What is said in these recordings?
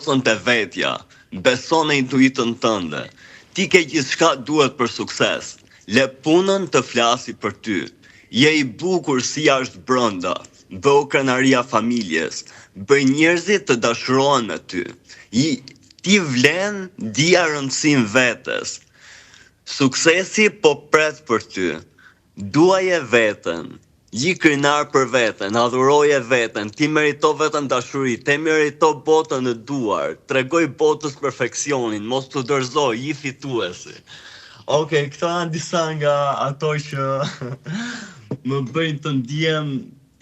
forcën të vetja, beso në intuitën tënde. Ti ke gjithçka duhet për sukses. Le punën të flasi për ty. Je i bukur si jashtë brenda. Bëu krenaria familjes. Bëj njerëzit të dashurohen me ty. Ti vlen dia rëndësinë vetes. Suksesi po pret për ty. Duaje veten. Ji krenar për veten, adhuroje veten, ti merito veten dashuri, ti merito botën e duar, tregoj botës perfeksionin, mos të dorëzoj, ji fituesi. Okej, këto janë disa nga ato që më bëjnë të ndjem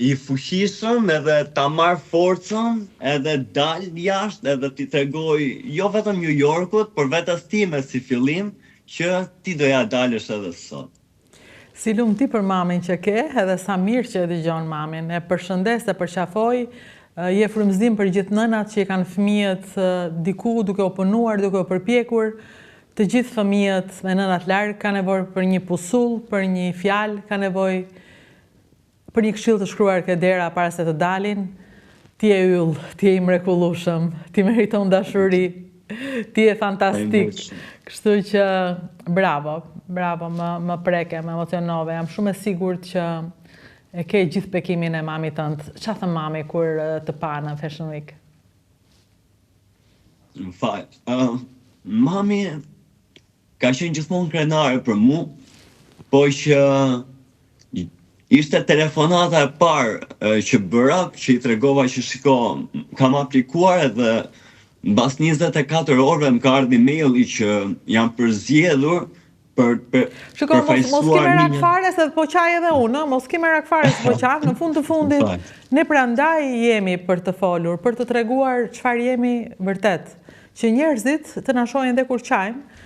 i fuqishëm edhe ta marr forcën edhe dal jashtë edhe ti tregoj jo vetëm New Yorkut, por vetes time si fillim që ti doja dalësh edhe sot. Si lumë ti për mamin që ke, edhe sa mirë që e dëgjon mamin. E përshëndes dhe përqafoj, je frymëzim për gjithë nënat që i kanë fëmijët diku duke u punuar, duke u përpjekur. Të gjithë fëmijët me nënat largë ka nevojë për një pusull, për një fjalë, ka nevojë për një këshill të shkruar ke dera para se të dalin. Ti je yll, ti je i mrekullueshëm, ti meriton dashuri, ti je fantastik. Kështu që bravo, më preke, më emocionove. Jam shumë e sigurt që e ke gjithë bekimin e mamit tënd. Çfarë thë mami kur të pa në Fashion Week? Në fakt, mami ka qenë gjithmonë krenare për mu, po që ishte telefonata e parë që bëra, që i tregova që shiko, kam aplikuar edhe mbas 24 orëve më ka ardhur emaili që jam përzgjedhur për mos ki merak fare se po qaj edhe unë, mos ki merak fare se po qaj, në fund të fundit, ne prandaj jemi për të folur, për të treguar çfarë jemi vërtet, që njerëzit të na shohin dhe kur qajmë,